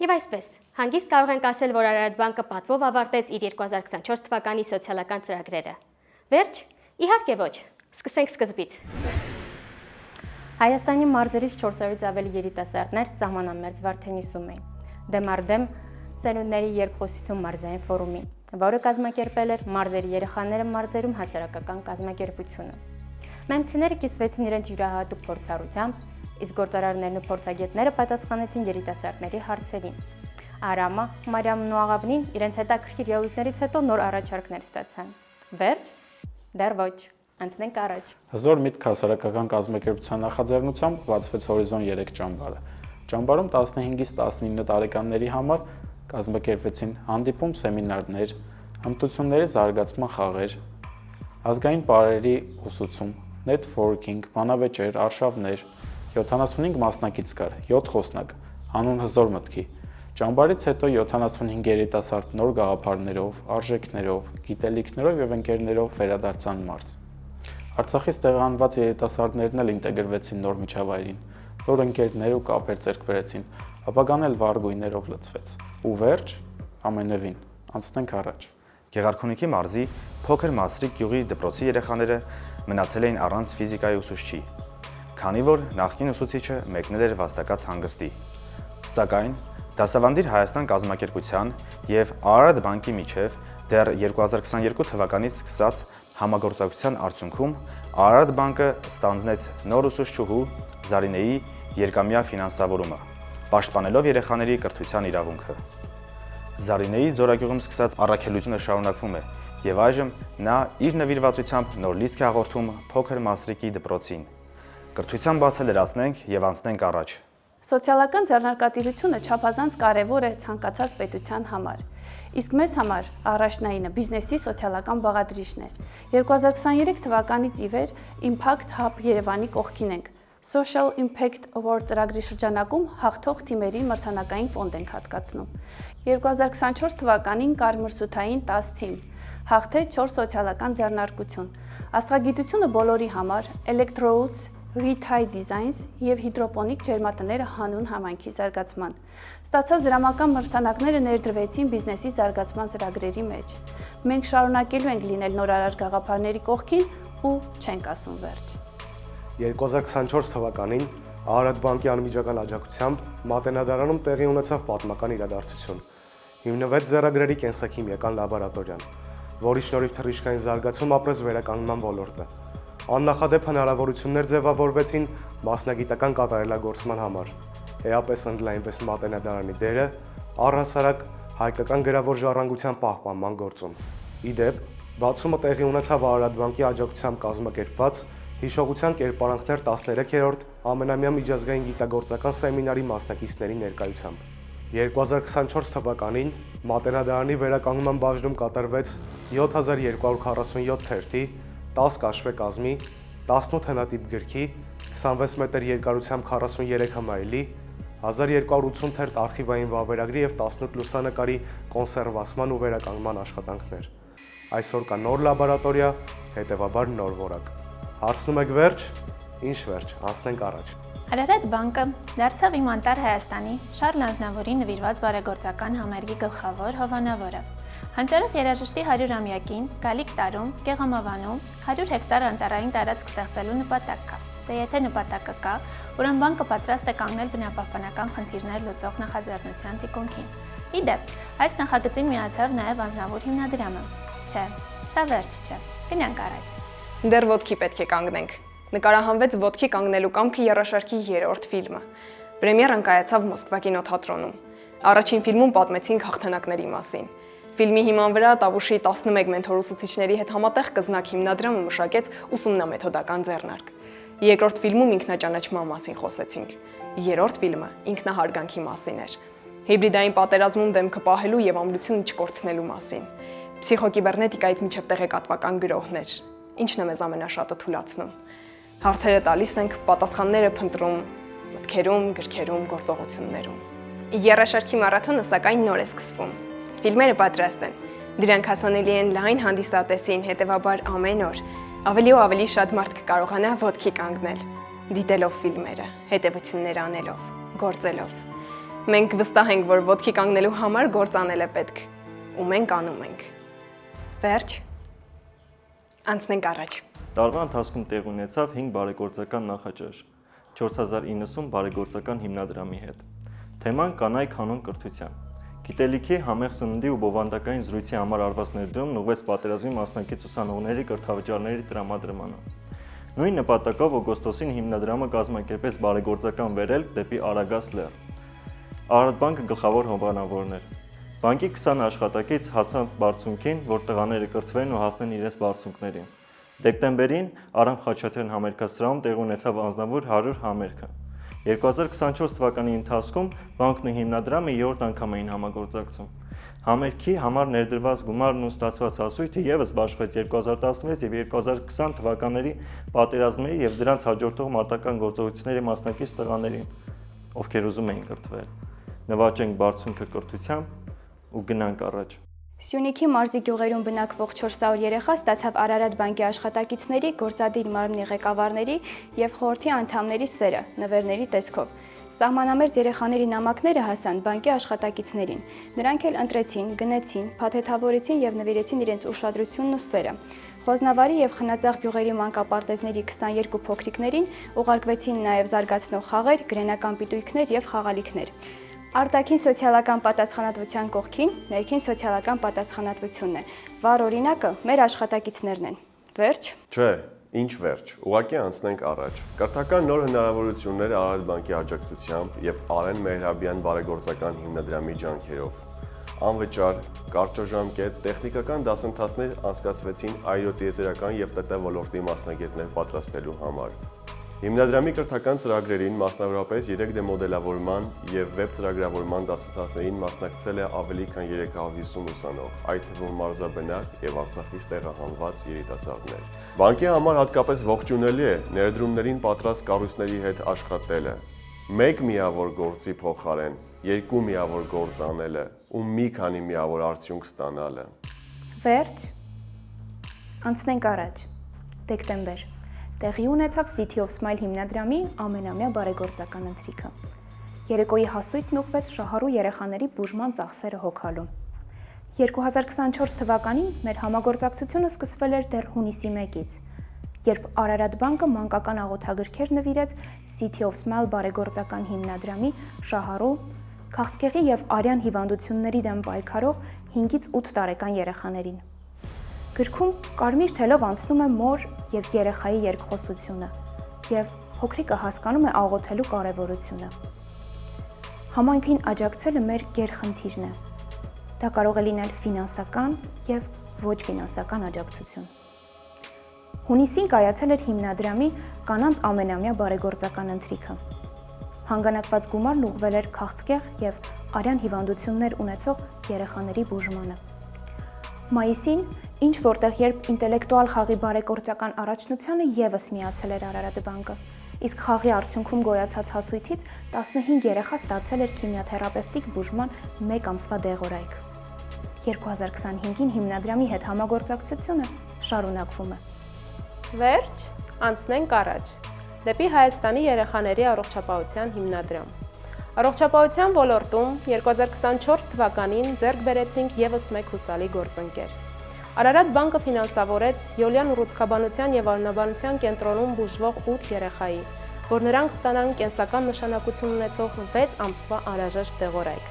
Եվ այսպես, հանգիստ կարող ենք ասել, որ Արարատ բանկը պատվով ավարտեց իր 2024 թվականի սոցիալական ծրագրերը։ Վերջ, իհարկե ոչ, սկսենք սկզբից։ Հայաստանի մարզերից 400-ից ավելի երիտասարդներ սահմանամերձ Վարդենիսում էին, դեմ առ դեմ սերունդների երկխոսություն մարզային ֆորումին, որը կազմակերպել էր մարզերի երեխաները մարզերում հասարակական կազմակերպությունը։ Մեմցիները կիսվեցին իրենց յուրահատուկ փորձառությամբ, իսկ գործարարներն ու փորձագետները պատասխանեցին երիտասարդների հարցերին։ Արամը, Մարիամն ու Աղավնին իրենց հետաքրքիր ելույթներից հետո նոր առաջարկներ ստացան։ Վերջ, դեռ ոչ, անցնենք առաջ։ Հզոր միտք հասարակական կազմակերպության նախաձեռնությամբ բացվեց Հորիզոն 3 ճամբարը։ Ճամբարում 15-ից 19 տարեկանների համար կազմակերպվեցին հանդիպում, սեմինարներ, հմտությունների զարգացման խաղեր, ազգային պարերի ուսուցում, նեթվորքինգ, բանավեճեր, արշավներ, 75 մասնակից կար, 7 խոսնակ, հանուն հզոր մտքի։ Ճամբարից հետո 75 երիտասարդ նոր գաղափարներով, արժեքներով, գիտելիքներով եւ ընկերներով վերադարձան մարզ։ Արցախից տեղանված երիտասարդներն էլ ինտեգրվեցին նոր միջավայրին, նոր ընկերներ ու կապեր ձեռք բերեցին, ապագան էլ վառ գույներով լցվեց։ Ու վերջ, ամենևին, անցնենք առաջ։ Գեղարքունիքի մարզի փոքր Մասրիկ գյուղի դպրոցի երեխաները մնացել էին առանց ֆիզիկայի ուսուցչի, քանի որ նախկին ուսուցիչը մեկնել էր վաստակած հանգստի։ Սակայն Դասավանդիր Հայաստան կազմակերպության եւ Արարատ բանկի միջև դեռ 2022 թվականից սկսած համագործակցության արդյունքում Արարատ բանկը ստանձնեց նոր ուսուցչուհու Զարինեի երկամյա ֆինանսավորումը, պաշտպանելով երեխաների կրթության իրավունքը։ Զարինեի Ձորագյուղում սկսած առաքելությունը շարունակվում է եւ այժմ նա իր նվիրվածությամբ նոր լիցք է հաղորդում փոքր Մասրիկի դպրոցին։ Կրթության բացը լրացնենք եւ անցնենք առաջ։ Սոցիալական ձեռնարկատիրությունը չափազանց կարևոր է ցանկացած պետության համար, իսկ մեզ համար առաջնայինը բիզնեսի սոցիալական բաղադրիչն է։ 2023 թվականից ի վեր Impact Hub Երևանի կողքին ենք։ Social Impact Award ծրագրի շրջանակում հաղթող թիմերին մրցանակային ֆոնդ ենք հատկացնում։ 2024 թվականին կար մրցութային 10 թիմ, հաղթեց 4 սոցիալական ձեռնարկություն։ Աստղագիտությունը բոլորի համար, Electrodes, Retail Designs եւ հիդրոպոնիկ ջերմատները հանուն համայնքի զարգացման։ Ստացած դրամական մրցանակները ներդրվեցին բիզնեսի զարգացման ծրագրերի մեջ։ Մենք շարունակելու ենք լինել նորարար գաղափարների կողքին ու չենք ասում վերջ։ 2024 թվականին Արարատ բանկի անմիջական աջակցությամբ Մատենադարանում տեղի ունեցավ պատմական իրադարձություն։ Հիմնվեց ձեռագրերի կենսաքիմիական լաբորատորիան, որի շնորհիվ թռիչքային զարգացում ապրեց վերականգնման ոլորտը։ Աննախադեպ հնարավորություններ ձևավորվեցին մասնագիտական կատարելագործման համար։ Էապես ընդլայնվեց Մատենադարանի դերը առհասարակ հայկական գրավոր ժառանգության պահպանման գործում։ Ի դեպ, բացումը տեղի ունեցավ Արարատ բանկի աջակցությամբ կազմակերպված հիշողության կերպարանքներ 13-րդ ամենամյա միջազգային գիտագործական սեմինարի մասնակիցների ներկայությամբ։ 2024 թվականին Մատենադարանի վերականգնման բաժնում կատարվեց 7247 թերթի, 10 կաշվե կազմի, 18 հնատիպ գրքի, 26 մետր երկարությամբ 43 հմայելի, 1280 թերթ արխիվային վավերագրի եւ 18 լուսանկարի կոնսերվացման ու վերականգնման աշխատանքներ։ Այսօր կա նոր լաբորատորիա, հետեւաբար նոր որակ։ Հարցնում եք վերջ, ինչ վերջ, անցնենք առաջ։ Արարատ բանկը դարձավ իմանտար Հայաստանի Շարլ Ազնավուրի նվիրված բարեգործական համերգի գլխավոր հովանավորը։ Հանճարեղ երաժշտի 100-ամյակին գալիք տարում Գեղամավանում 100 հեկտար անտառային տարածք ստեղծելու նպատակ կա։ Դե եթե նպատակը կա, ուրեմն բանկը պատրաստ է կանգնել բնապահպանական խնդիրներ լուծող նախաձեռնության թիկունքին։ Ի դեպ, այս նախագծին միացավ նաև Ազնավուր հիմնադրամը։ Չէ, սա վերջ չէ։ Գնանք առաջ։ Դեռ ոտքի պետք է կանգնենք։ Նկարահանվեց ոտքի կանգնելու կամքը երաշարքի 3-րդ ֆիլմը։ Պրեմիերան կայացավ Մոսկվա կինոթատրոնում։ Առաջին ֆիլմում պատմեցինք հաղթանակների մասին։ Ֆիլմի հիման վրա Տավուշի 11 մենթոր ուսուցիչների հետ համատեղ կզնակ հիմնադրամը մշակեց ուսումնամեթոդական ձեռնարկ։ Երկրորդ ֆիլմում ինքնաճանաչման մասին խոսեցինք։ Երրորդ ֆիլմը ինքնահարգանքի մասին էր։ Հիբրիդային պատերազմում դեմքը պահելու եւ ամրությունը չկորցնելու մասին։ Փսիխոկիբեռնետիկայից մինչև տեղեկատվական գրոհներ։ Ինչն է մեզ ամենաշատը թուլացնում։ Հարցերը տալիս ենք, պատասխանները փնտրում, մտքերում, գրքերում, գործողություններում։ Երաշարքի մարաթոնը սակայն նոր է սկսվում։ Ֆիլմերը պատրաստ են։ Դրանք հասանելի են լայն հանդիսատեսին, հետևաբար ամեն օր ավելի ու ավելի շատ մարդ կկարողանա ոտքի կանգնել, դիտելով ֆիլմերը, հետևություններ անելով, գործելով։ Մենք վստահ ենք, որ ոտքի կանգնելու համար գործ անել է պետք, ու մենք անում ենք։ Վերջ։ Անցնենք առաջ։ Տարվա ընթացքում տեղ ունեցավ 5 բարեգործական նախաճաշ 4090 բարեգործական հիմնադրամի հետ։ Թեման կանայք հանուն կրթության։ Գիտելիքի, համեղ սննդի ու բովանդակային զրույցի համար արված ներդրումն ուղղվեց պատերազմի մասնակից ուսանողների կրթավճարների տրամադրմանը։ Նույն նպատակով օգոստոսին հիմնադրամը կազմակերպեց բարեգործական վերելք դեպի Արագած լեռ։ Արարատ բանկը գլխավոր հովանավորն էր։ Բանկի 20 աշխատակից հասան բարձունքին, որ տղաները կրթվեն ու հասնեն իրենց բարձունքներին։ Դեկտեմբերին Արամ Խաչատրյան համերգասրահում տեղի ունեցավ անձնավոր 100 համերգը։ 2024 թվականի ընթացքում բանկն ու հիմնադրամը 7 անգամ էին համագործակցում։ Համերգի համար ներդրված գումարն ու ստացված հասույթը ևս բաշխվեց 2016 եւ 2020 թվականների պատերազմների եւ դրանց հաջորդող մարտական գործողությունների մասնակից տղաներին, ովքեր ուզում էին կրթվել։ Նվաճենք բարձունքը կրթությամբ ու գնանք առաջ։ Սյունիքի մարզի գյուղերում բնակվող 400 երեխա ստացավ Արարատ բանկի աշխատակիցների, գործադիր մարմնի ղեկավարների եւ խորհրդի անդամների սերը, նվերների տեսքով։ Սահմանամերձ երեխաների նամակները հասան բանկի աշխատակիցներին։ Նրանք էլ ընտրեցին, գնեցին, փաթեթավորեցին եւ նվիրեցին իրենց ուշադրությունն ու սերը։ Խոզնավարի եւ Խնածաղ գյուղերի մանկապարտեզների 22 փոքրիկներին ուղարկվեցին նաեւ զարգացնող խաղեր, գրենական պիտույքներ եւ խաղալիքներ։ Արտաքին սոցիալական պատասխանատվության կողքին ներքին սոցիալական պատասխանատվությունն է։ Վառ օրինակը մեր աշխատակիցներն են։ Վերջ։ Չէ, ինչ վերջ, ուղղակի անցնենք առաջ։ Կրթական նոր հնարավորություններ Արարատ բանկի աջակցությամբ եւ Արեն Մեհրաբյան բարեգործական հիմնադրամի ջանքերով։ Անվճար, կարճաժամկետ, տեխնիկական դասընթացներ անցկացվեցին այրոտիեզերական եւ ՏՏ ոլորտի մասնագետներ պատրաստելու համար։ Հիմնադրամի կրթական ծրագրերին մասնավորապես 3D մոդելավորման եւ վեբ ծրագրավորման դասընթացներին մասնակցել է ավելի քան 350 ուսանող, այդ թվում մարզաբնակ եւ Արցախից տեղահանված երիտասարդներ։ Բանկի համար հատկապես ողջունելի է ներդրումներին պատրաստ կառույցների հետ աշխատելը։ Մեկ միավոր գործի փոխարեն երկու միավոր գործ անելը ու մի քանի միավոր արդյունք ստանալը։ Վերջ։ Անցնենք առաջ։ Դեկտեմբեր։ Տեղի ունեցավ City of Smile հիմնադրամի ամենամյա բարեգործական ընթրիքը։ Երեկոյի հասույթն ուղղվեց շահառու երեխաների բուժման ծախսերը հոգալու։ 2024 թվականին մեր համագործակցությունը սկսվել էր դեռ հունիսի 1-ից, երբ Արարատ բանկը մանկական աղոթագրքեր նվիրեց City of Smile բարեգործական հիմնադրամի շահառու, քաղցկեղի եւ արյան հիվանդությունների դեմ պայքարող 5-ից 8 տարեկան երեխաներին։ Գրքում կարմիր թելով անցնում է մոր եւ երեխայի երկխոսությունը եւ փոքրիկը հասկանում է աղոթելու կարեւորությունը։ Համայնքին աջակցելը մեր գերխնդիրն է։ Դա կարող է լինել ֆինանսական եւ ոչ ֆինանսական աջակցություն։ Հունիսին կայացել էր հիմնադրամի կանանց ամենամյա բարեգործական ընթրիքը։ Հանգանակված գումարն ուղղվել էր քաղցկեղ եւ արյան հիվանդություններ ունեցող երեխաների բուժմանը։ Մայիսին ինչ որտեղ երբ ինտելեկտուալ խաղի բարեգործական առաջնությանը եւս միացել էր Արարատ բանկը, իսկ խաղի արդյունքում գոյացած հասույթից 15 երեխա ստացել էր քիմիաթերապևտիկ բուժման 1 ամսվա դեղորայք։ 2025-ին հիմնադրամի հետ համագործակցությունը շարունակվում է։ Վերջ, անցնենք առաջ։ Դեպի Հայաստանի երեխաների առողջապահության հիմնադրամ։ Առողջապահության ոլորտում 2024 թվականին ձեռք բերեցինք եւս մեկ հուսալի գործընկեր։ Արարատ բանկը ֆինանսավորեց Յոլյան ուռուցքաբանության եւ արյունաբանության կենտրոնում բուժվող 8 երեխայի, որ նրանք ստանան կենսական նշանակություն ունեցող 6 ամսվա անհրաժեշտ դեղորայք։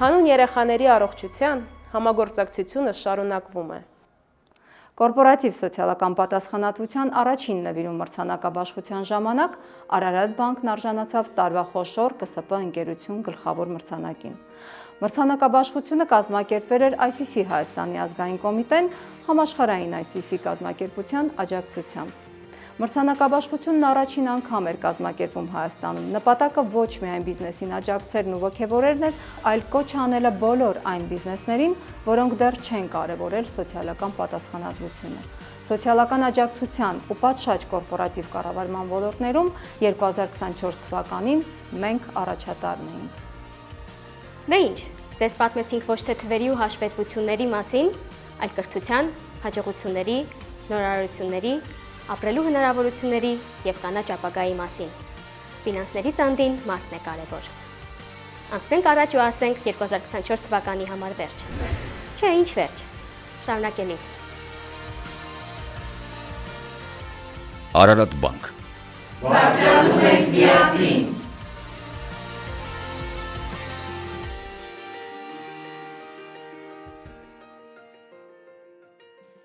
Հանուն երեխաների առողջության համագործակցությունը շարունակվում է։ Կորպորատիվ սոցիալական պատասխանատվության առաջին նվիրում մրցանակաբաշխության ժամանակ Արարատ բանկն արժանացավ տարվա խոշոր ԿՍՊ ընկերություն գլխավոր մրցանակին։ Մրցանակաբաշխությունը կազմակերպվել էր ICC Հայաստանի ազգային կոմիտեն համաշխարհային ICC կազմակերպության աջակցությամբ։ Մրցանակաբաշխությունն առաջին անգամ էր կազմակերպվում Հայաստանում։ Նպատակը ոչ միայն բիզնեսին աջակցելն ու ոգևորելն էր, այլ կոչ անելը բոլոր այն բիզնեսներին, որոնք դեռ չեն կարևորել սոցիալական պատասխանատվությունը։ Սոցիալական աջակցության ու պատշաճ կորպորատիվ կառավարման ոլորտներում 2024 թվականին մենք առաջատարն էինք։ Դե ինչ, ձեզ պատմեցինք ոչ թե թվերի ու հաշվետվությունների մասին, այլ կրթության, հաջողությունների, նորարարությունների, ապրելու հնարավորությունների եւ կանաչ ապագայի մասին։ Ֆինանսների ծանդին մարդն է կարևոր։ Անցնենք առաջ ու ասենք 2024 թվականի համար վերջ։ Չէ, ինչ վերջ։ Շարունակելի։ Արարատ բանկ։ Բարձրանում ենք միասին։